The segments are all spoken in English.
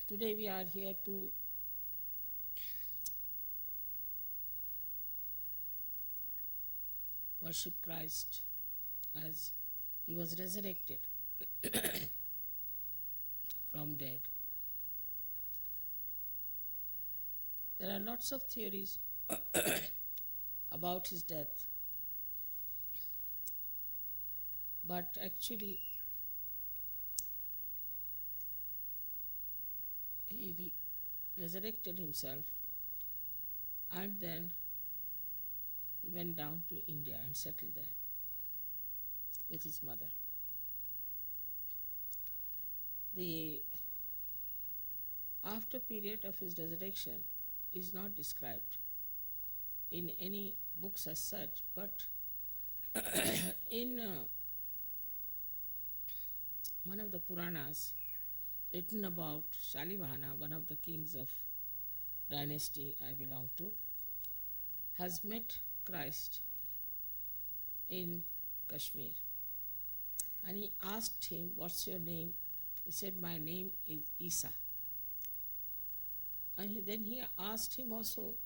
Today we are here to worship Christ as he was resurrected from dead. There are lots of theories about his death, but actually he resurrected himself and then he went down to India and settled there with his mother. The after period of his resurrection is not described in any books as such, but in one of the Puranas written about Shalivahana, one of the kings of dynasty I belong to, has met Christ in Kashmir. And he asked him, "What's your name?" He said, "My name is Isa." And then he asked him also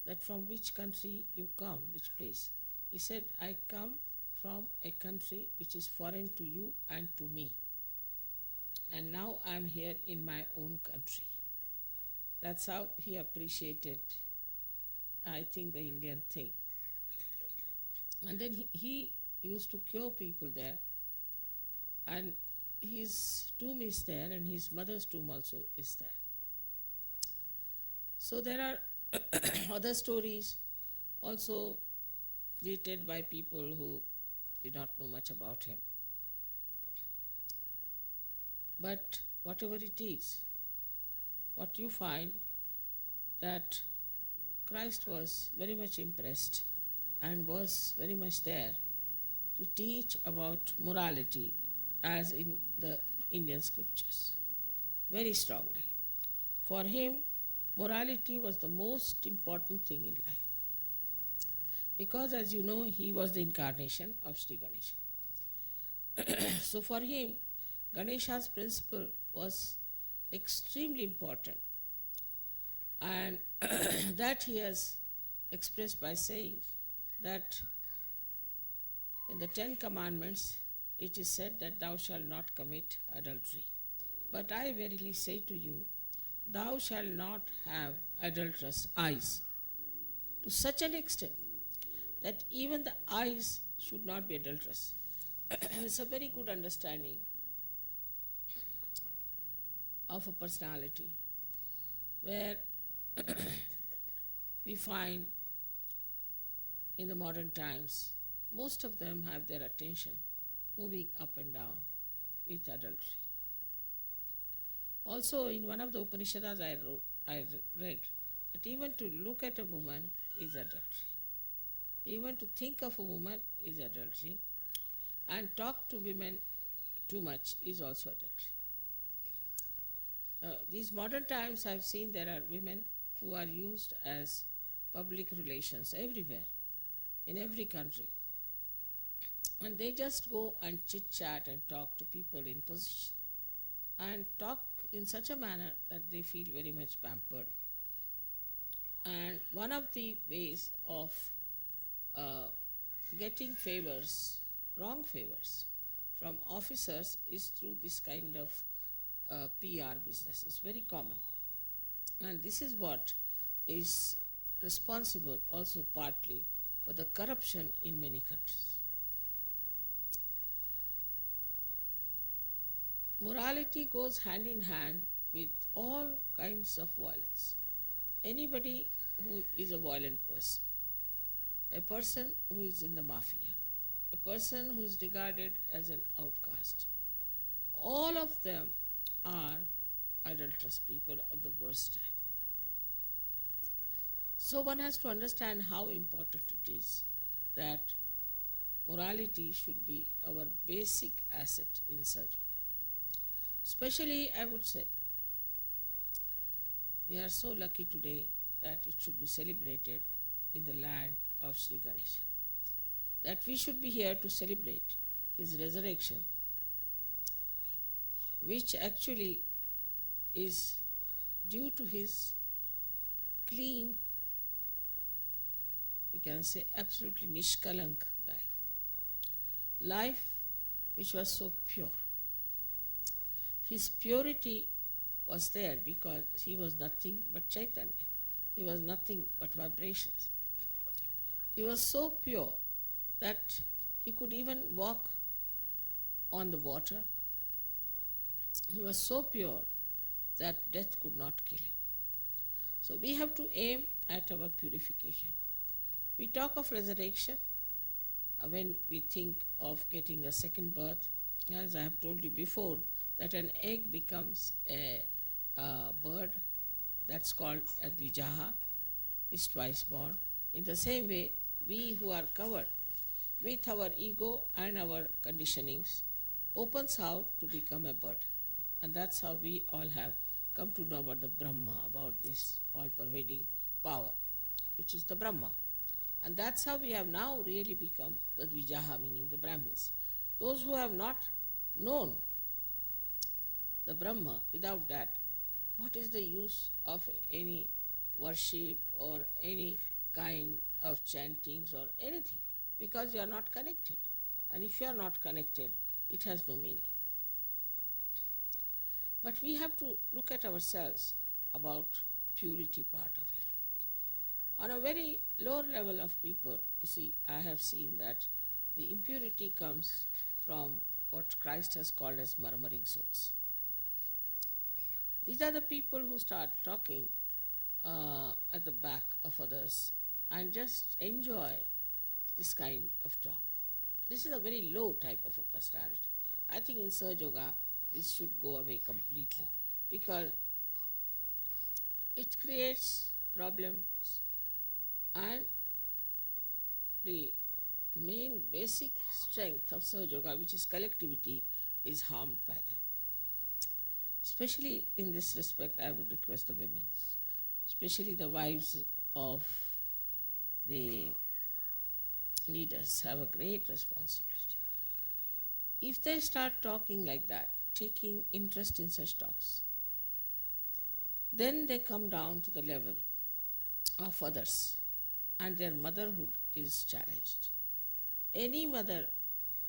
that from which country you come, which place. He said, "I come from a country which is foreign to you and to me. And now I am here in my own country." That's how he appreciated, I think, the Indian thing. And then he used to cure people there. And his tomb is there, and his mother's tomb also is there. So there are other stories also created by people who did not know much about him. But whatever it is, what you find that Christ was very much impressed and was very much there to teach about morality as in the Indian scriptures, very strongly. For him, morality was the most important thing in life. Because as you know, he was the incarnation of Sri Ganesha. So for him, Ganesha's principle was extremely important. And that he has expressed by saying that in the 10 Commandments, it is said that thou shalt not commit adultery. But I verily say to you, thou shalt not have adulterous eyes, to such an extent that even the eyes should not be adulterous. It's a very good understanding of a personality where we find in the modern times most of them have their attention moving up and down with adultery. Also, in one of the Upanishads I read that even to look at a woman is adultery. Even to think of a woman is adultery. And talk to women too much is also adultery. These modern times I have seen there are women who are used as public relations everywhere, in every country. And they just go and chit-chat and talk to people in position and talk in such a manner that they feel very much pampered. And one of the ways of getting favors, wrong favors, from officers is through this kind of PR business. It's very common. And this is what is responsible also partly for the corruption in many countries. Morality goes hand in hand with all kinds of violence. Anybody who is a violent person, a person who is in the mafia, a person who is regarded as an outcast, all of them are adulterous people of the worst type. So one has to understand how important it is that morality should be our basic asset in Sajjana. Especially, I would say, we are so lucky today that it should be celebrated in the land of Sri Ganesha. That we should be here to celebrate his resurrection, which actually is due to his clean, we can say absolutely nishkalank life. Life which was so pure. His purity was there because he was nothing but Chaitanya. He was nothing but vibrations. He was so pure that he could even walk on the water. He was so pure that death could not kill him. So we have to aim at our purification. We talk of resurrection when we think of getting a second birth. As I have told you before, that an egg becomes a bird, that's called a dvijaha, is twice born. In the same way, we who are covered with our ego and our conditionings opens out to become a bird. And that's how we all have come to know about the Brahma, about this all-pervading power, which is the Brahma. And that's how we have now really become the Dvijaha, meaning the Brahmins. Those who have not known the Brahma, without that, what is the use of any worship or any kind of chantings or anything? Because you are not connected. And if you are not connected, it has no meaning. But we have to look at ourselves about purity part of it. On a very lower level of people, you see, I have seen that the impurity comes from what Christ has called as murmuring souls. These are the people who start talking at the back of others and just enjoy this kind of talk. This is a very low type of a personality. I think in Sahaja Yoga, this should go away completely because it creates problems and the main basic strength of Sahaja Yoga, which is collectivity, is harmed by them. Especially in this respect, I would request the women, especially the wives of the leaders, have a great responsibility. If they start talking like that, taking interest in such talks, then they come down to the level of others and their motherhood is challenged. Any mother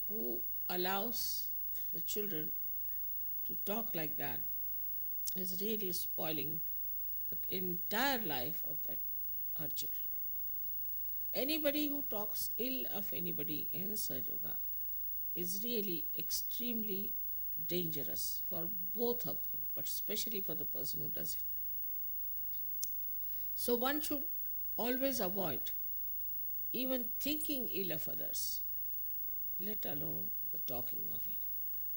who allows the children to talk like that is really spoiling the entire life of her children. Anybody who talks ill of anybody in Sahaja Yoga is really extremely dangerous for both of them, but especially for the person who does it. So one should always avoid even thinking ill of others, let alone the talking of it.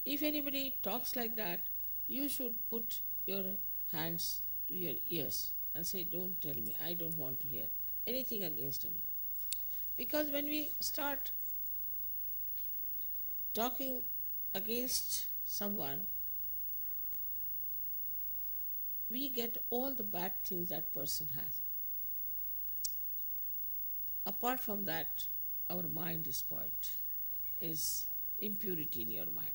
If anybody talks like that, you should put your hands to your ears and say, don't tell me, I don't want to hear anything against anyone. Because when we start talking against someone, we get all the bad things that person has. Apart from that, our mind is spoiled, is impurity in your mind.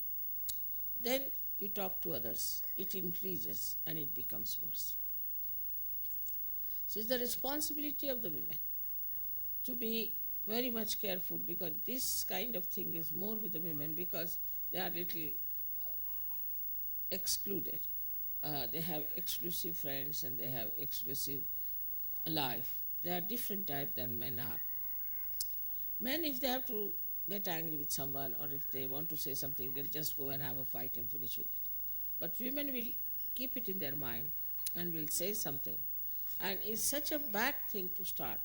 Then you talk to others, it increases and it becomes worse. So it's the responsibility of the women to be very much careful, because this kind of thing is more with the women because they are little excluded. They have exclusive friends and they have exclusive life. They are different type than men are. Men, if they have to get angry with someone or if they want to say something, they'll just go and have a fight and finish with it. But women will keep it in their mind and will say something. And it's such a bad thing to start.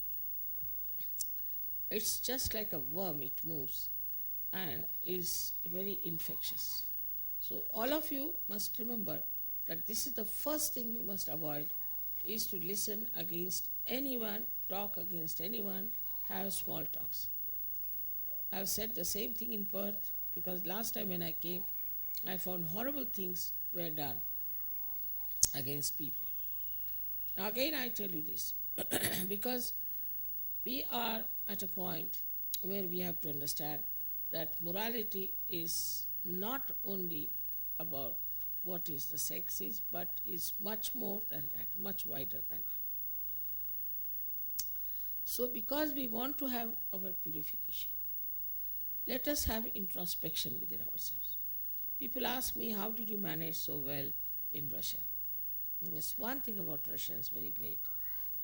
It's just like a worm, it moves and is very infectious. So all of you must remember that this is the first thing you must avoid, is to listen against anyone, talk against anyone, have small talks. I have said the same thing in Perth because last time when I came, I found horrible things were done against people. Now again I tell you this, because we are at a point where we have to understand that morality is not only about what is the sex is, but is much more than that, much wider than that. So because we want to have our purification, let us have introspection within ourselves. People ask me, how did you manage so well in Russia? And there's one thing about Russians very great,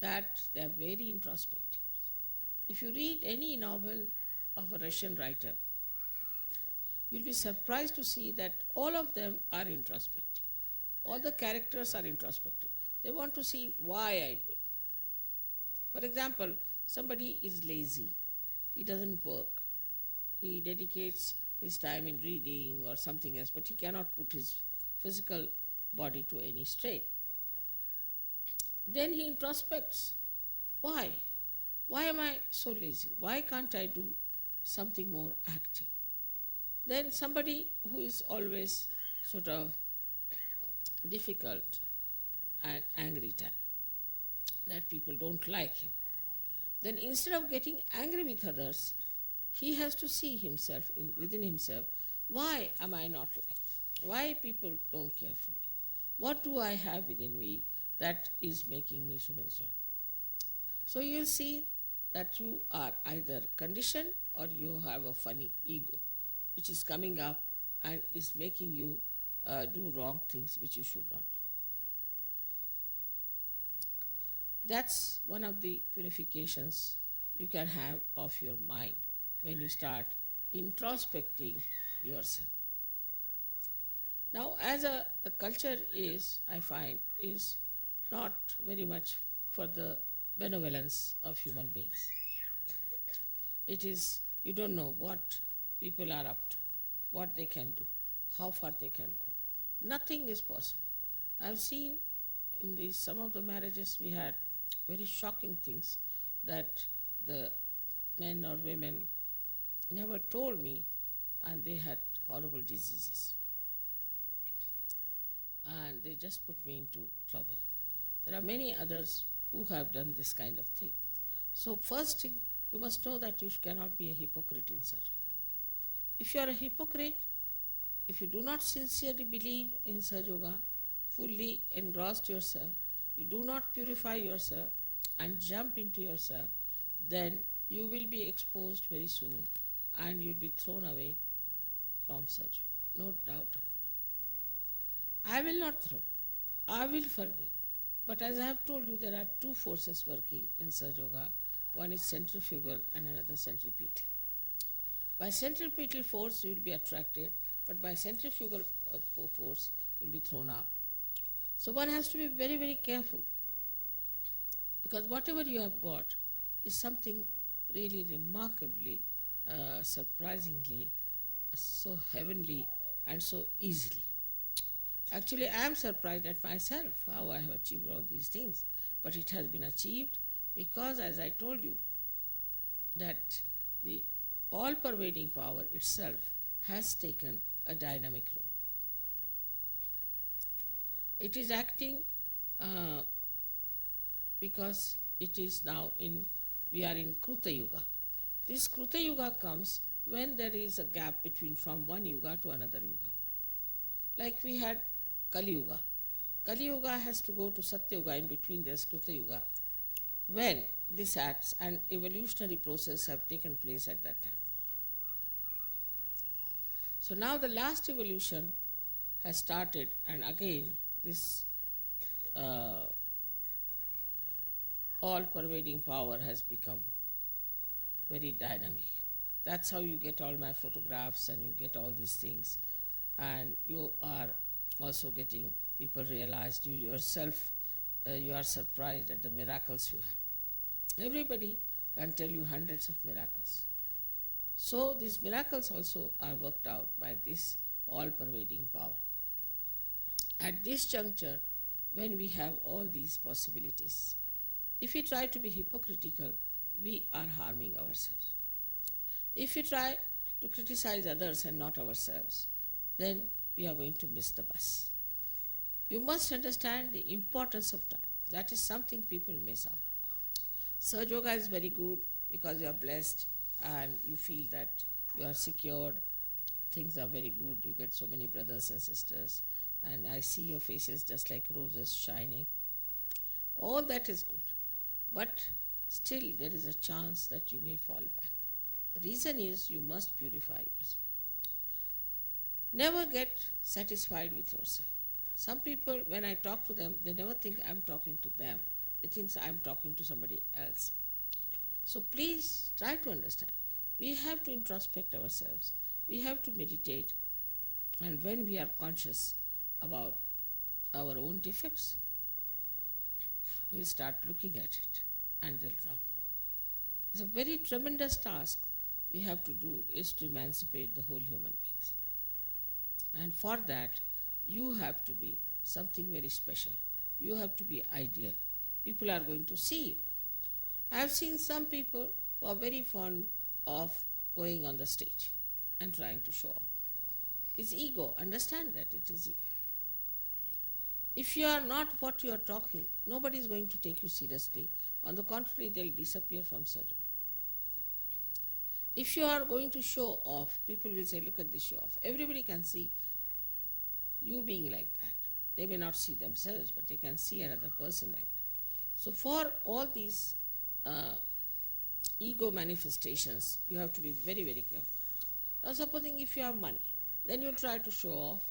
that they are very introspective. If you read any novel of a Russian writer, you'll be surprised to see that all of them are introspective. All the characters are introspective. They want to see why I do it. For example, somebody is lazy. He doesn't work. He dedicates his time in reading or something else, but he cannot put his physical body to any strain. Then he introspects. Why? Why am I so lazy? Why can't I do something more active? Then somebody who is always sort of difficult and angry type, that people don't like him. Then instead of getting angry with others, he has to see himself within himself. Why am I not liked? Why people don't care for me? What do I have within me that is making me so miserable? So you'll see that you are either conditioned or you have a funny ego which is coming up and is making you do wrong things which you should not do. That's one of the purifications you can have of your mind when you start introspecting yourself. Now, as the culture is, I find, is not very much for the benevolence of human beings. It is, you don't know what people are up to, what they can do, how far they can go. Nothing is possible. I've seen in some of the marriages we had very shocking things that the men or women never told me, and they had horrible diseases. And they just put me into trouble. There are many others who have done this kind of thing. So first thing, you must know that you cannot be a hypocrite in Sahaja Yoga. If you are a hypocrite, if you do not sincerely believe in Sahaja Yoga, fully engrossed yourself, you do not purify yourself and jump into yourself, then you will be exposed very soon and you'll be thrown away from Sahaja Yoga. No doubt about it. I will not throw. I will forgive. But as I have told you, there are two forces working in Sahaja Yoga. One is centrifugal and another centripetal. By centripetal force, you will be attracted, but by centrifugal force, you will be thrown out. So one has to be very, very careful, because whatever you have got is something really remarkably, surprisingly, so heavenly and so easily. Actually, I am surprised at myself how I have achieved all these things, but it has been achieved because, as I told you, that the all-pervading power itself has taken a dynamic role. It is acting because it is now we are in Kruta Yuga. This Kruta Yuga comes when there is a gap between from one Yuga to another Yuga. Like we had Kali Yuga. Kali Yuga has to go to Satya Yuga, in between there's Kruta Yuga, when this acts and evolutionary process have taken place at that time. So now the last evolution has started, and again this all-pervading power has become very dynamic. That's how you get all my photographs and you get all these things. And you are also getting, people realize, you yourself, you are surprised at the miracles you have. Everybody can tell you hundreds of miracles. So these miracles also are worked out by this all-pervading power. At this juncture, when we have all these possibilities, if we try to be hypocritical, we are harming ourselves. If we try to criticize others and not ourselves, then we are going to miss the bus. You must understand the importance of time. That is something people miss out. Sahaja Yoga is very good because you are blessed and you feel that you are secured, things are very good, you get so many brothers and sisters, and I see your faces just like roses shining. All that is good. But still, there is a chance that you may fall back. The reason is you must purify yourself. Never get satisfied with yourself. Some people, when I talk to them, they never think I'm talking to them. They think I'm talking to somebody else. So please try to understand. We have to introspect ourselves. We have to meditate. And when we are conscious about our own defects, we start looking at it and they'll drop off. It's a very tremendous task we have to do is to emancipate the whole human beings. And for that, you have to be something very special. You have to be ideal. People are going to see you. I have seen some people who are very fond of going on the stage and trying to show off. It's ego. Understand that it is ego. If you are not what you are talking, nobody is going to take you seriously. On the contrary, they'll disappear from Sajo. If you are going to show off, people will say, look at this show off. Everybody can see you being like that. They may not see themselves, but they can see another person like that. So for all these ego manifestations, you have to be very, very careful. Now supposing if you have money, then you'll try to show off.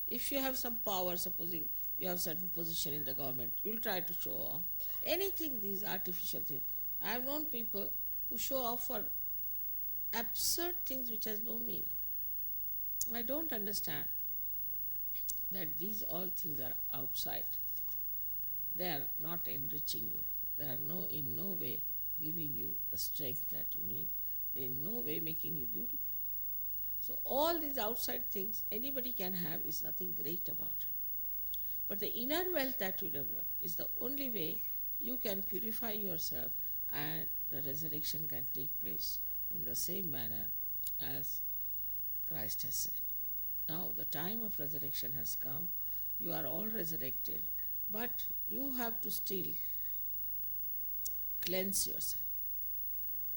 If you have some power, supposing you have certain position in the government, you'll try to show off. Anything, these artificial things. I have known people who show off for absurd things which has no meaning. I don't understand that these all things are outside. They are not enriching you. They are in no way giving you the strength that you need. They in no way making you beautiful. So all these outside things anybody can have is nothing great about it. But the inner wealth that you develop is the only way you can purify yourself and the resurrection can take place in the same manner as Christ has said. Now the time of resurrection has come. You are all resurrected, but you have to still cleanse yourself.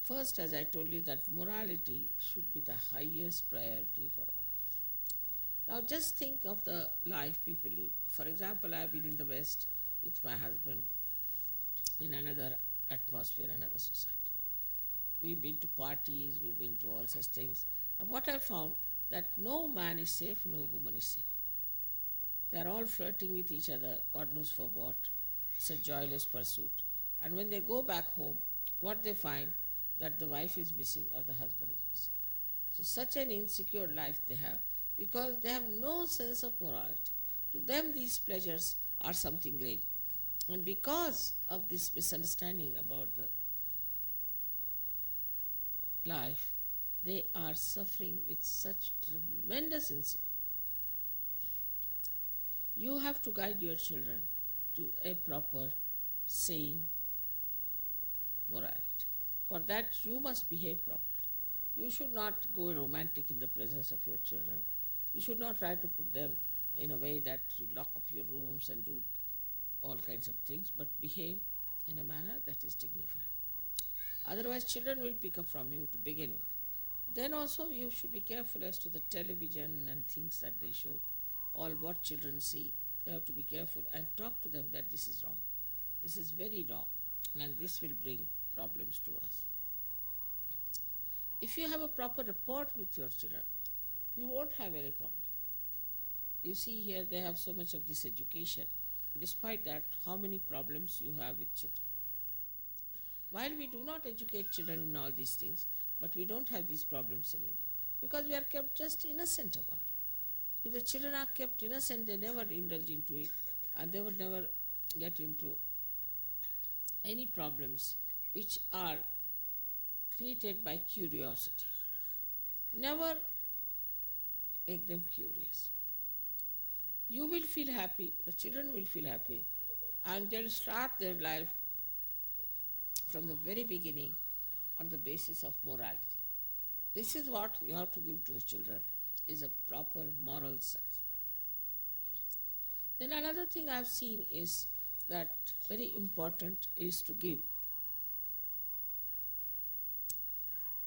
First, as I told you, that morality should be the highest priority for all of us. Now just think of the life people live. For example, I have been in the West with my husband in another atmosphere, another society. We've been to parties, we've been to all such things. And what I found, that no man is safe, no woman is safe. They are all flirting with each other, God knows for what. It's a joyless pursuit. And when they go back home, what they find, that the wife is missing or the husband is missing. So such an insecure life they have because they have no sense of morality. To them these pleasures are something great. And because of this misunderstanding about the life, they are suffering with such tremendous insecurity. You have to guide your children to a proper, sane morality. For that, you must behave properly. You should not go romantic in the presence of your children. You should not try to put them in a way that you lock up your rooms and do all kinds of things, but behave in a manner that is dignified. Otherwise, children will pick up from you to begin with. Then also, you should be careful as to the television and things that they show, all what children see. You have to be careful and talk to them that this is wrong. This is very wrong, and this will bring problems to us. If you have a proper rapport with your children, you won't have any problem. You see here they have so much of this education. Despite that, how many problems you have with children. While we do not educate children in all these things, but we don't have these problems in India because we are kept just innocent about it. If the children are kept innocent, they never indulge into it and they would never get into any problems which are created by curiosity. Never make them curious. You will feel happy, the children will feel happy, and they'll start their life from the very beginning on the basis of morality. This is what you have to give to your children, is a proper moral sense. Then another thing I have seen is that very important is to give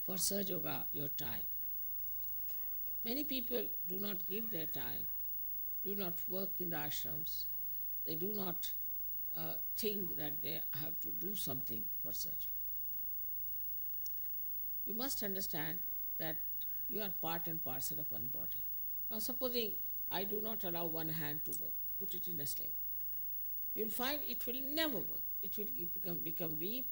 for Sahaja Yoga your time. Many people do not give their time do not work in the ashrams. They do not think that they have to do something for such. You must understand that you are part and parcel of one body. Now, supposing I do not allow one hand to work, put it in a sling, you will find it will never work. It will become weak,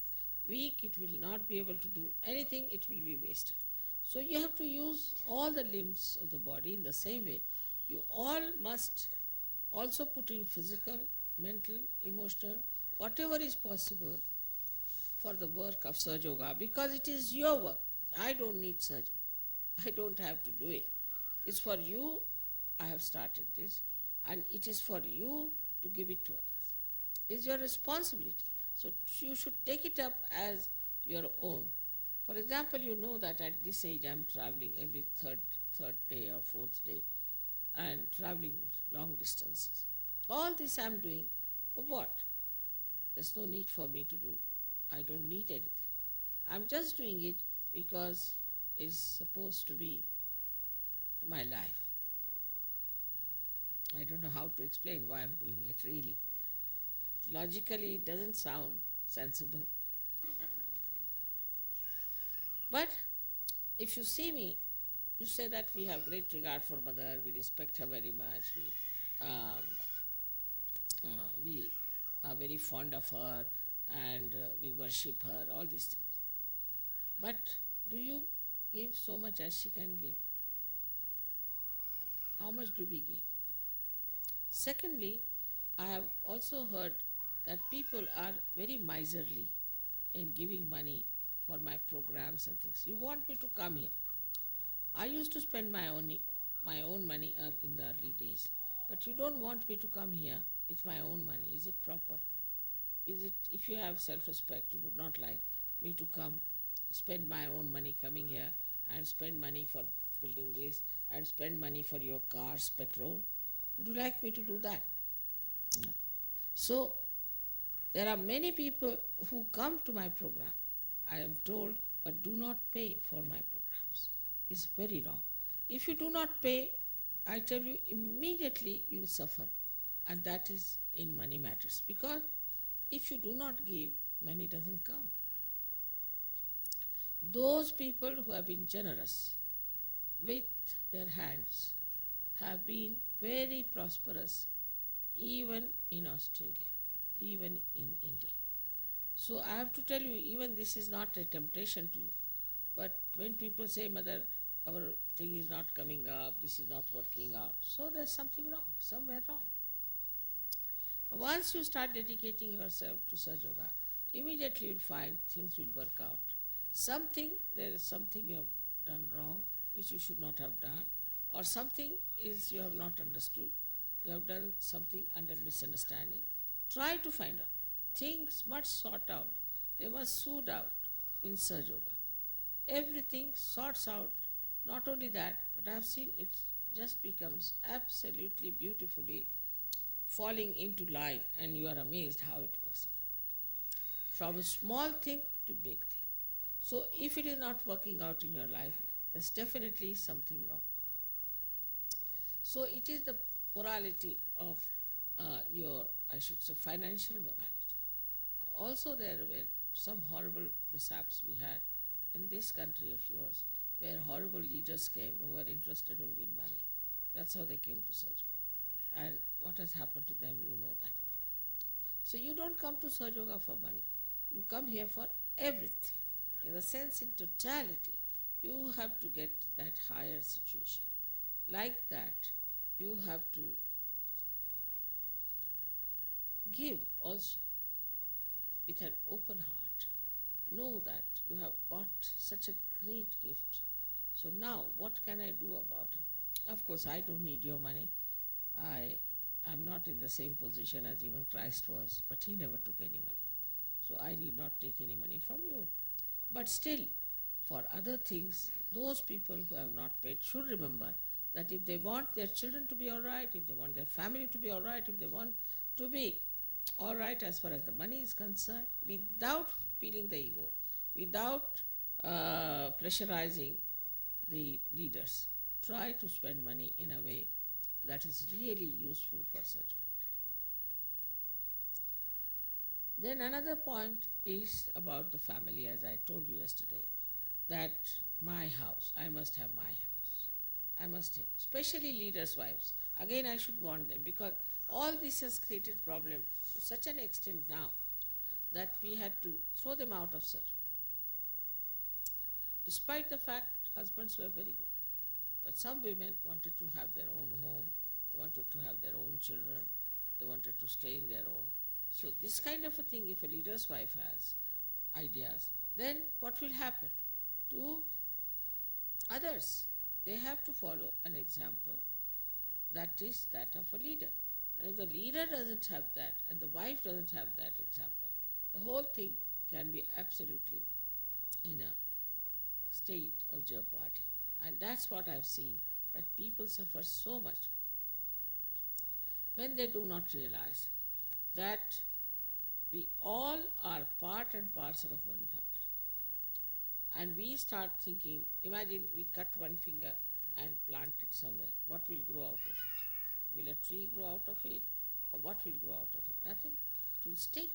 it will not be able to do anything, it will be wasted. So you have to use all the limbs of the body in the same way. You all must also put in physical, mental, emotional, whatever is possible for the work of Sahaja Yoga, because it is your work. I don't need Sahaja. I don't have to do it. It's for you. I have started this, and it is for you to give it to others. It's your responsibility. So you should take it up as your own. For example, you know that at this age I am traveling every third day or fourth day and traveling long distances. All this I am doing for what? There's no need for me to do. I don't need anything. I'm just doing it because it's supposed to be my life. I don't know how to explain why I'm doing it really. Logically, it doesn't sound sensible. But if you see me, you say that we have great regard for Mother, we respect her very much, we are very fond of her, and we worship her, all these things. But do you give so much as she can give? How much do we give? Secondly, I have also heard that people are very miserly in giving money for my programs and things. You want me to come here. I used to spend my own money in the early days, but you don't want me to come here with my own money. Is it proper? Is it, if you have self-respect, you would not like me to come, spend my own money coming here and spend money for building this and spend money for your cars, petrol? Would you like me to do that? No. So, there are many people who come to my program, I am told, but do not pay for my programs. It's very wrong. If you do not pay, I tell you, immediately you will suffer. And that is in money matters. Because if you do not give, money doesn't come. Those people who have been generous with their hands have been very prosperous, even in Australia, even in India. So I have to tell you, even this is not a temptation to you. But when people say, Mother, our thing is not coming up, this is not working out, so there's something wrong, somewhere wrong. Once you start dedicating yourself to Sahaja Yoga, immediately you'll find things will work out. There is something you have done wrong, which you should not have done, or something is you have not understood, you have done something under misunderstanding. Try to find out. Things must sort out. They must soothe out in Sahaja Yoga. Everything sorts out. Not only that, but I have seen it just becomes absolutely beautifully falling into line, and you are amazed how it works. From a small thing to big thing. So if it is not working out in your life, there's definitely something wrong. So it is the morality of your, I should say, financial morality. Also there were some horrible mishaps we had in this country of yours, where horrible leaders came who were interested only in money. That's how they came to Sahaja Yoga. And what has happened to them, you know that well. So you don't come to Sahaja Yoga for money. You come here for everything. In the sense, in totality, you have to get that higher situation. Like that, you have to give also with an open heart. Know that you have got such a great gift. So now, what can I do about it? Of course, I don't need your money. I'm not in the same position as even Christ was, but he never took any money. So I need not take any money from you. But still, for other things, those people who have not paid should remember that if they want their children to be all right, if they want their family to be all right, if they want to be all right as far as the money is concerned, without feeling the ego, without pressurizing the leaders, try to spend money in a way that is really useful for such. Then another point is about the family, as I told you yesterday, that my house, I must have my house. I must take, especially leaders' wives. Again, I should warn them because all this has created problem to such an extent now that we had to throw them out of surgery. Despite the fact husbands were very good. But some women wanted to have their own home, they wanted to have their own children, they wanted to stay in their own. So this kind of a thing, if a leader's wife has ideas, then what will happen to others? They have to follow an example that is that of a leader. And if the leader doesn't have that and the wife doesn't have that example, the whole thing can be absolutely in a state of jeopardy. And that's what I've seen, that people suffer so much when they do not realize that we all are part and parcel of one family. And we start thinking, imagine we cut one finger and plant it somewhere. What will grow out of it? Will a tree grow out of it? Or what will grow out of it? Nothing. It will stink.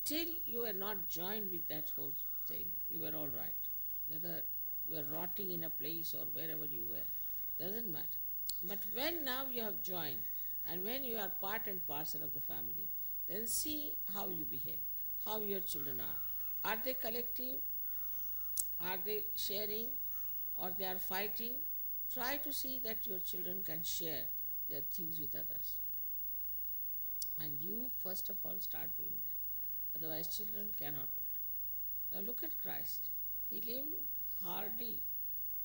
Till you are not joined with that whole thing, you are all right. Whether you are rotting in a place or wherever you were, doesn't matter. But when now you have joined and when you are part and parcel of the family, then see how you behave, how your children are. Are they collective? Are they sharing? Or they are fighting? Try to see that your children can share their things with others. And you first of all start doing that. Otherwise children cannot do it. Now look at Christ. He lived hardly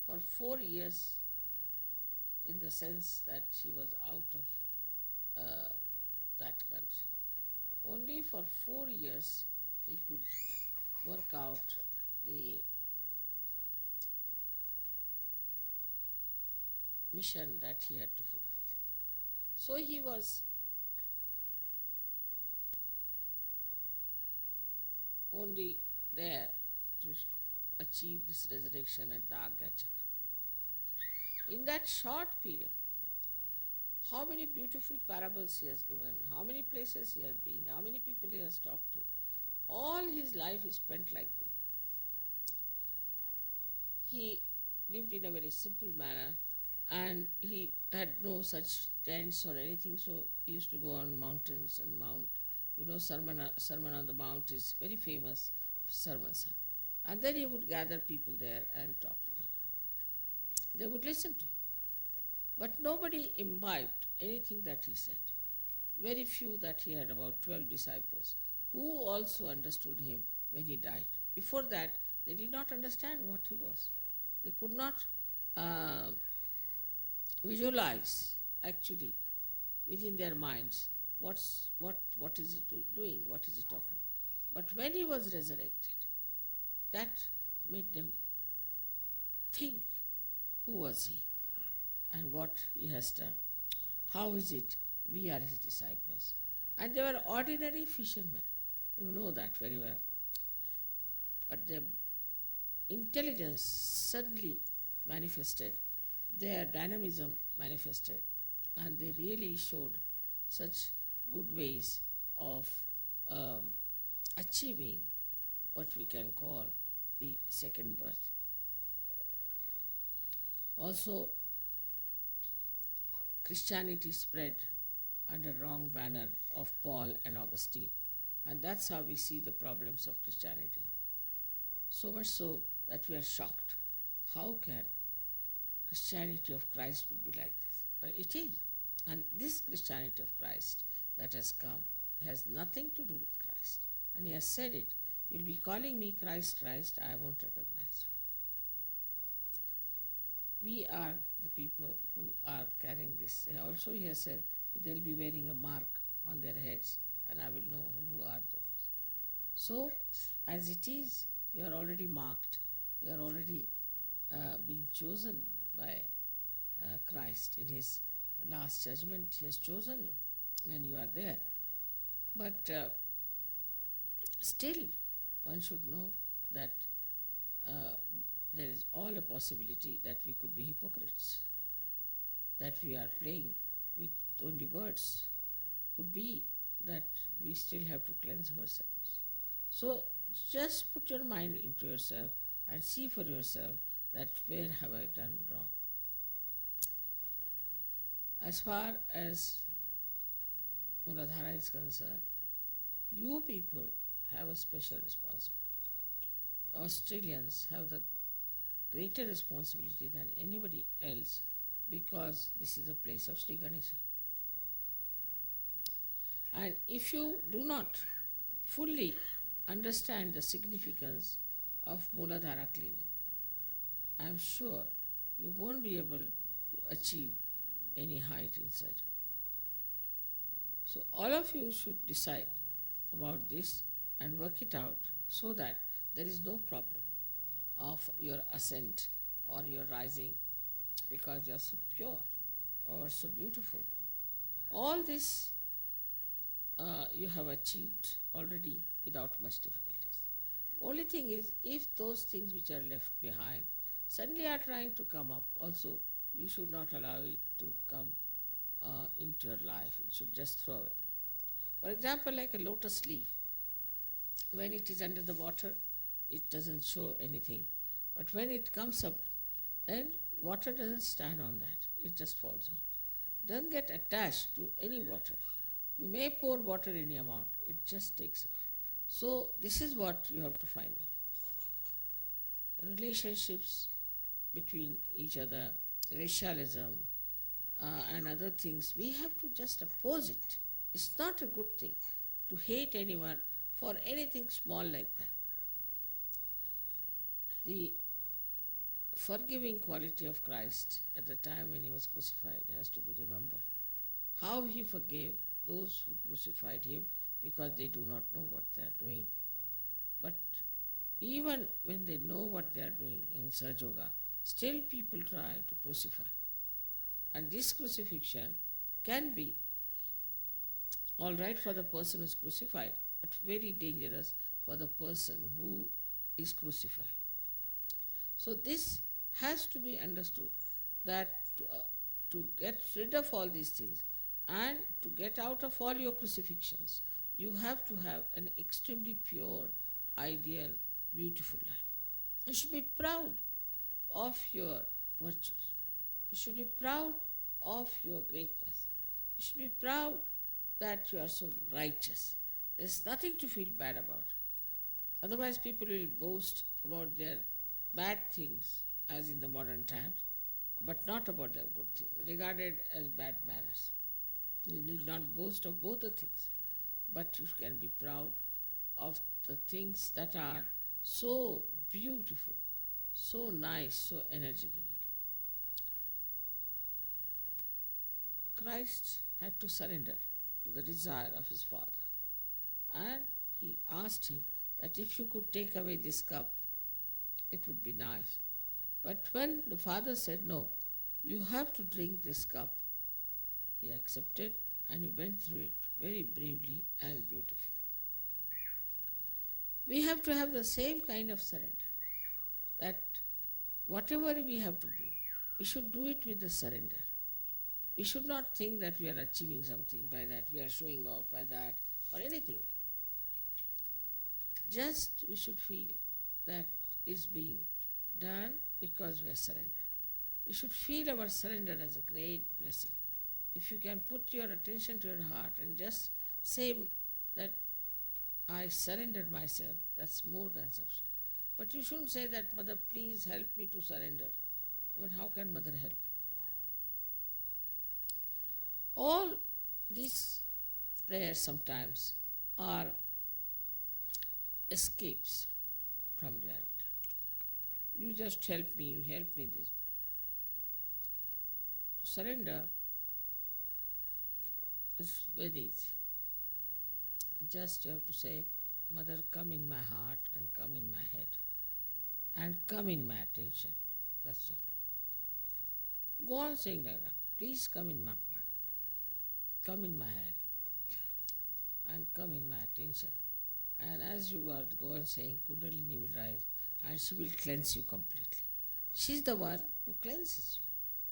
for 4 years, in the sense that he was out of that country. Only for 4 years he could work out the mission that he had to fulfill. So he was only there to achieve this resurrection at the Agachak. In that short period, how many beautiful parables he has given, how many places he has been, how many people he has talked to. All his life is spent like this. He lived in a very simple manner and he had no such tents or anything, so he used to go on mountains and mount. You know, Sermon on the Mount is very famous sermons. And then he would gather people there and talk to them. They would listen to him. But nobody imbibed anything that he said. Very few, that he had about 12 disciples who also understood him when he died. Before that, they did not understand what he was. They could not visualize actually within their minds what is he doing, what is he talking. But when he was resurrected, that made them think, who was he and what he has done. How is it we are his disciples? And they were ordinary fishermen. You know that very well. But their intelligence suddenly manifested, their dynamism manifested, and they really showed such good ways of achieving what we can call the second birth. Also, Christianity spread under wrong banner of Paul and Augustine. And that's how we see the problems of Christianity. So much so that we are shocked. How can Christianity of Christ would be like this? But it is. And this Christianity of Christ that has come has nothing to do with Christ. And he has said it. You'll be calling me Christ, Christ, I won't recognize you. We are the people who are carrying this. Also he has said they'll be wearing a mark on their heads and I will know who are those. So as it is, you are already marked. You are already being chosen by Christ. In his last judgment, he has chosen you and you are there. But still, one should know that there is all a possibility that we could be hypocrites. that we are playing with only words. Could be that we still have to cleanse ourselves. So just put your mind into yourself and see for yourself that where have I done wrong. As far as Muladhara is concerned, you people have a special responsibility. Australians have the greater responsibility than anybody else because this is a place of Sri Ganesha. And if you do not fully understand the significance of Muladhara cleaning, I am sure you won't be able to achieve any height in surgery. So all of you should decide about this and work it out so that there is no problem of your ascent or your rising because you are so pure or so beautiful. All this you have achieved already without much difficulties. Only thing is, if those things which are left behind suddenly are trying to come up, also you should not allow it to come into your life. You should just throw it. For example, like a lotus leaf, when it is under the water, it doesn't show anything. But when it comes up, then water doesn't stand on that. It just falls off. Doesn't get attached to any water. You may pour water any amount. It just takes up. So this is what you have to find out. Relationships between each other, racialism, and other things, we have to just oppose it. It's not a good thing to hate anyone for anything small like that. The forgiving quality of Christ at the time when he was crucified has to be remembered. How he forgave those who crucified him because they do not know what they are doing. But even when they know what they are doing in Sahaja Yoga, still people try to crucify. And this crucifixion can be all right for the person who is crucified, but very dangerous for the person who is crucified. So this has to be understood, that to get rid of all these things and to get out of all your crucifixions, you have to have an extremely pure, ideal, beautiful life. You should be proud of your virtues. You should be proud of your greatness. You should be proud that you are so righteous. There's nothing to feel bad about. Otherwise, people will boast about their bad things, as in the modern times, but not about their good things, regarded as bad manners. You need not boast of both the things, but you can be proud of the things that are so beautiful, so nice, so energy giving. Christ had to surrender to the desire of his Father, and he asked him that if you could take away this cup, it would be nice. But when the Father said, no, you have to drink this cup, he accepted and he went through it very bravely and beautifully. We have to have the same kind of surrender, that whatever we have to do, we should do it with the surrender. We should not think that we are achieving something by that, we are showing off by that, or anything like that. Just we should feel that is being done because we are surrendered. We should feel our surrender as a great blessing. If you can put your attention to your heart and just say that I surrendered myself, that's more than sufficient. But you shouldn't say that, Mother, please help me to surrender. I mean, how can Mother help you? All these prayers sometimes are escapes from reality. You just help me, you help me this. To surrender is very easy. Just you have to say, Mother, come in my heart and come in my head and come in my attention. That's all. Go on saying like that. Please come in my heart, come in my head and come in my attention. And as you are go on saying, Kundalini will rise and she will cleanse you completely. She is the one who cleanses you.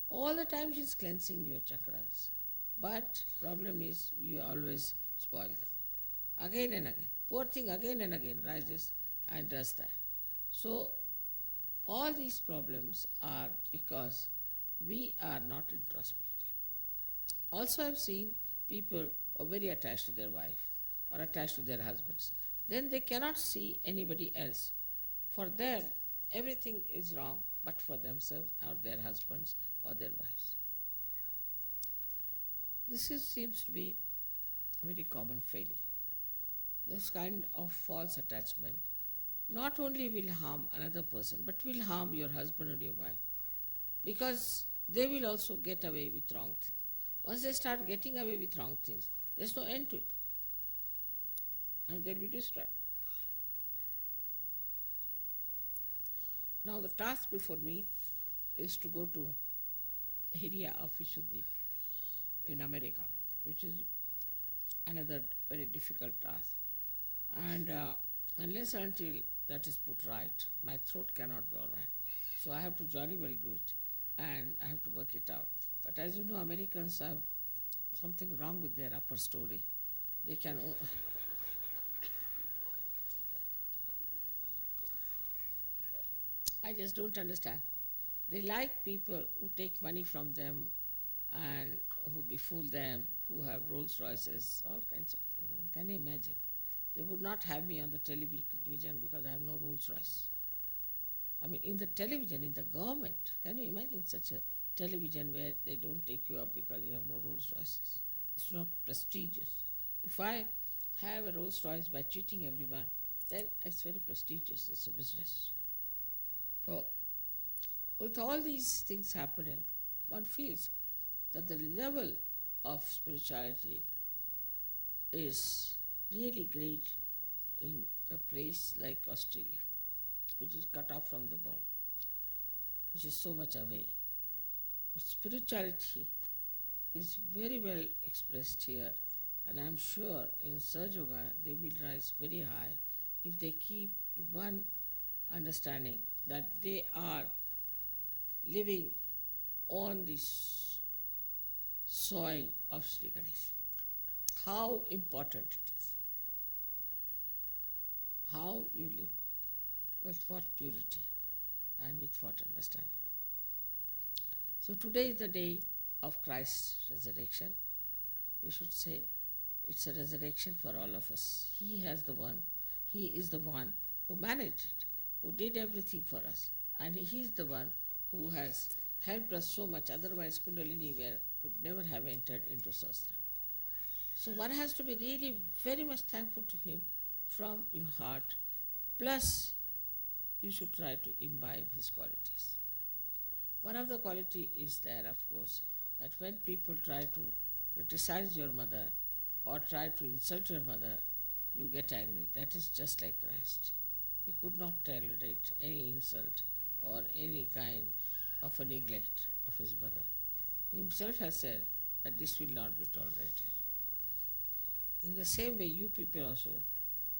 All the time she's cleansing your chakras. But problem is you always spoil them. Again and again. Poor thing again and again rises and does that. So all these problems are because we are not introspective. Also I've seen people who are very attached to their wife or attached to their husbands. Then they cannot see anybody else. For them, everything is wrong but for themselves or their husbands or their wives. Seems to be a very common failing. This kind of false attachment not only will harm another person but will harm your husband or your wife, because they will also get away with wrong things. Once they start getting away with wrong things, there's no end to it. And they'll be destroyed. Now the task before me is to go to area of Vishuddhi in America, which is another very difficult task. And unless and until that is put right, my throat cannot be all right. So I have to jolly well do it and I have to work it out. But as you know, Americans have something wrong with their upper story. They can... I just don't understand. They like people who take money from them and who befool them, who have Rolls Royces, all kinds of things. Can you imagine? They would not have me on the television because I have no Rolls Royce. I mean, in the television, in the government, can you imagine such a television where they don't take you up because you have no Rolls Royces? It's not prestigious. If I have a Rolls Royce by cheating everyone, then it's very prestigious. It's a business. So, with all these things happening, one feels that the level of spirituality is really great in a place like Australia, which is cut off from the world, which is so much away. But spirituality is very well expressed here, and I'm sure in Sahaja Yoga they will rise very high if they keep to one understanding that they are living on this soil of Sri Ganesh. How important it is. How you live, with what purity and with what understanding. So today is the day of Christ's resurrection. We should say it's a resurrection for all of us. He is the one who managed it, who did everything for us. And he is the one who has helped us so much. Otherwise, Kundalini could never have entered into Sastra. So one has to be really very much thankful to him from your heart. Plus, you should try to imbibe his qualities. One of the quality is there, of course, that when people try to criticize your mother or try to insult your mother, you get angry. That is just like Christ. He could not tolerate any insult or any kind of a neglect of his mother. He himself has said that this will not be tolerated. In the same way, you people also,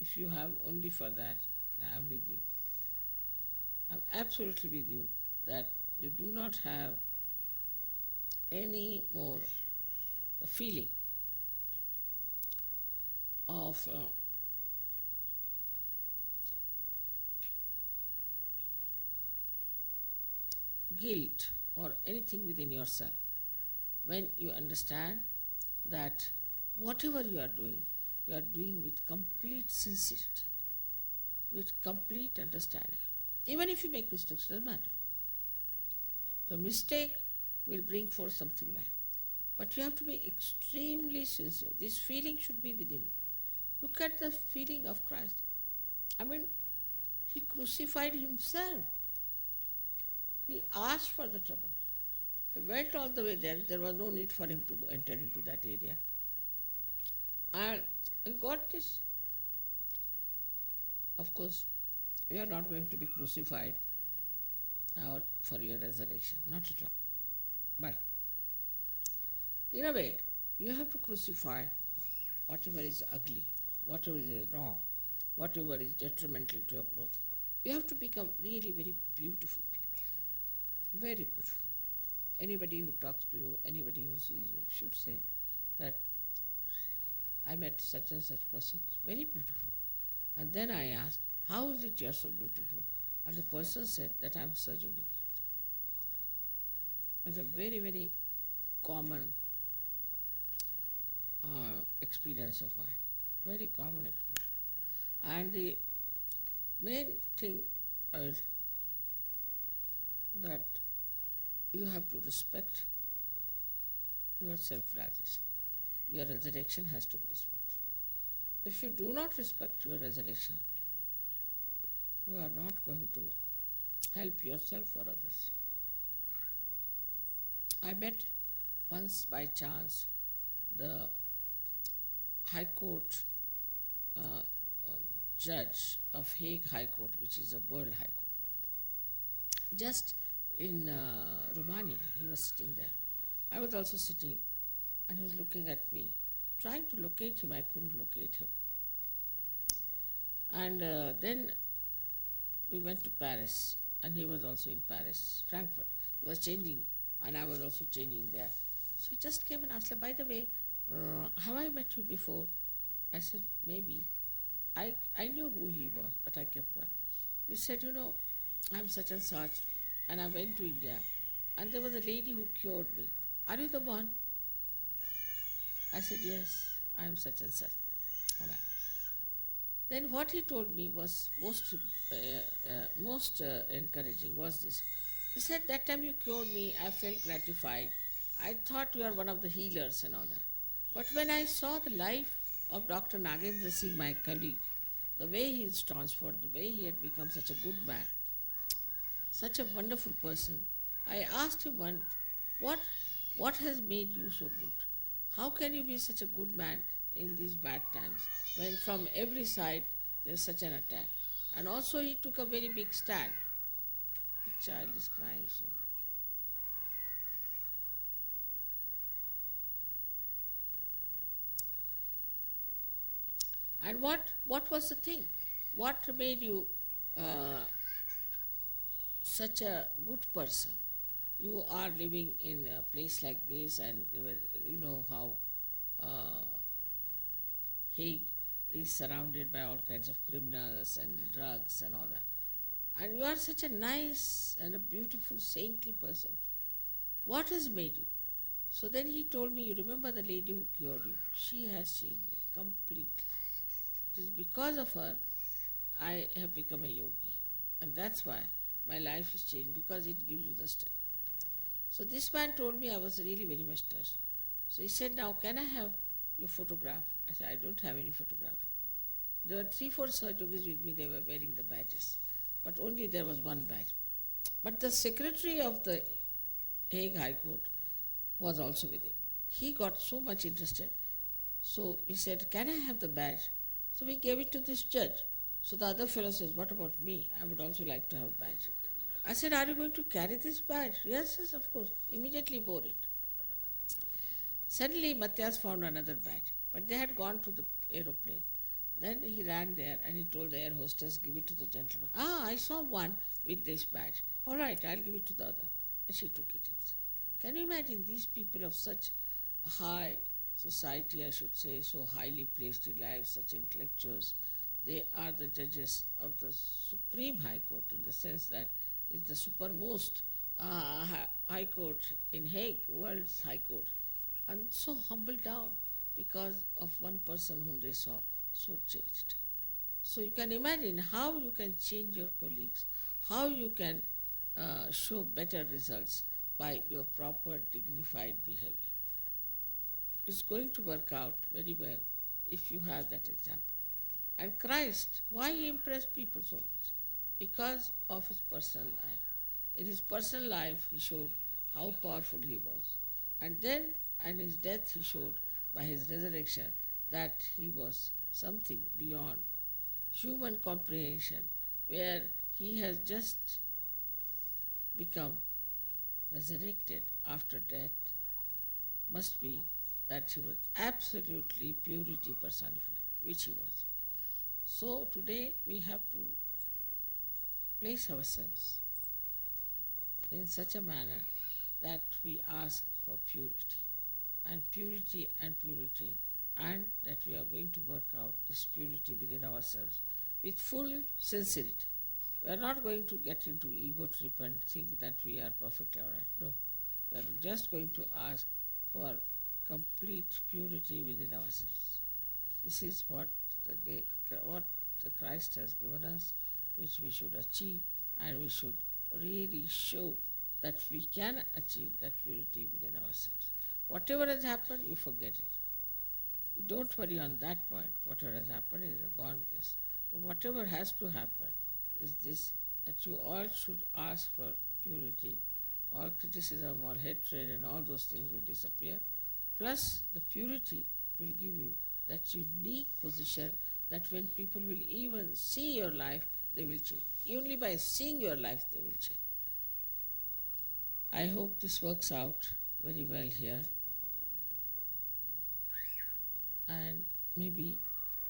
if you have only for that, I am with you. I am absolutely with you that you do not have any more the feeling of guilt or anything within yourself when you understand that whatever you are doing with complete sincerity, with complete understanding. Even if you make mistakes, it doesn't matter. The mistake will bring forth something nice. But you have to be extremely sincere. This feeling should be within you. Look at the feeling of Christ. I mean, he crucified himself. He asked for the trouble. He went all the way there. There was no need for him to enter into that area. And he got this. Of course, you are not going to be crucified for your resurrection. Not at all. But in a way, you have to crucify whatever is ugly, whatever is wrong, whatever is detrimental to your growth. You have to become really very beautiful people. Very beautiful. Anybody who talks to you, anybody who sees you, should say that I met such and such person, very beautiful. And then I asked, how is it you are so beautiful? And the person said that I am Sajogini. It's a very, very common experience of mine. Very common experience. And the main thing is that you have to respect your self-realization. Your resurrection has to be respected. If you do not respect your resurrection, you are not going to help yourself or others. I met once by chance the High Court judge of Hague High Court, which is a world High Court. Just in Romania, he was sitting there. I was also sitting, and he was looking at me. Trying to locate him, I couldn't locate him. And then we went to Paris, and he was also in Paris, Frankfurt. He was changing, and I was also changing there. So he just came and asked, by the way, have I met you before? I said, maybe. I knew who he was, but I kept quiet. He said, I'm such and such, and I went to India, and there was a lady who cured me. Are you the one? I said, yes, I am such and such. All right. Then what he told me was most encouraging was this. He said, that time you cured me, I felt gratified. I thought you are one of the healers and all that. But when I saw the life of Dr. Nagendra Singh, my colleague, the way he is transformed, the way he had become such a good man, such a wonderful person, I asked him one, what has made you so good? How can you be such a good man in these bad times when from every side there is such an attack? And also he took a very big stand. The child is crying so. And what was the thing? What made you such a good person? You are living in a place like this, and you know how Hague is surrounded by all kinds of criminals and drugs and all that. And you are such a nice and a beautiful, saintly person. What has made you? So then he told me, you remember the lady who cured you? She has changed me completely. It is because of her I have become a yogi. And that's why my life is changed, because it gives you the strength. So this man told me, I was really very much touched. So he said, now can I have your photograph? I said, I don't have any photograph. There were 3-4 Sahajogis with me, they were wearing the badges. But only there was one badge. But the secretary of the Hague High Court was also with him. He got so much interested. So he said, can I have the badge? So we gave it to this judge. So the other fellow says, what about me? I would also like to have a badge. I said, are you going to carry this badge? Yes, yes, of course. Immediately bore it. Suddenly Matthias found another badge, but they had gone to the aeroplane. Then he ran there and he told the air hostess, give it to the gentleman. I saw one with this badge. All right, I'll give it to the other. And she took it. Can you imagine these people of such high society, I should say, so highly placed in life, such intellectuals? They are the judges of the Supreme High Court, in the sense that it's the supermost High Court in Hague, world's High Court. And so humbled down because of one person whom they saw so changed. So you can imagine how you can change your colleagues, how you can show better results by your proper dignified behavior. It's going to work out very well if you have that example. And Christ, why he impressed people so much? Because of his personal life. In his personal life, he showed how powerful he was. And then, in his death, he showed by his resurrection that he was something beyond human comprehension, where he has just become resurrected after death. Must be that he was absolutely purity personified, which he was. So today we have to place ourselves in such a manner that we ask for purity, and purity and purity, and that we are going to work out this purity within ourselves with full sincerity. We are not going to get into ego trip and think that we are perfectly all right. No. We are just going to ask for complete purity within ourselves. This is what the Christ has given us, which we should achieve, and we should really show that we can achieve that purity within ourselves. Whatever has happened, you forget it. You don't worry on that point. Whatever has happened is a gone case. But whatever has to happen is this, that you all should ask for purity. All criticism, all hatred, and all those things will disappear. Plus, the purity will give you that unique position that when people will even see your life, they will change. Only by seeing your life, they will change. I hope this works out very well here. And maybe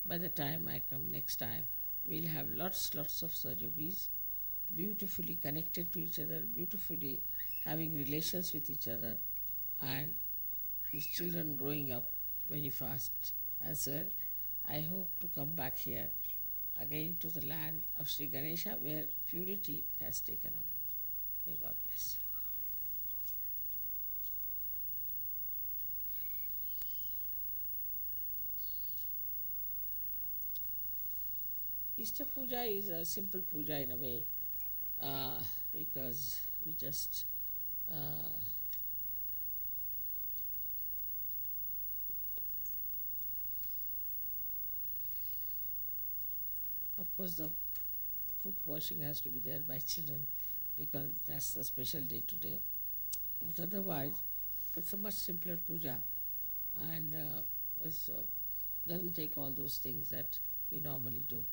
by the time I come next time, we'll have lots of surgeries, beautifully connected to each other, beautifully having relations with each other, and these children growing up very fast as well. I hope to come back here again to the land of Sri Ganesha, where purity has taken over. May God bless. Easter Puja is a simple puja in a way, because we just of course the foot washing has to be there by children because that's the special day today. But otherwise, it's a much simpler puja, and it doesn't take all those things that we normally do.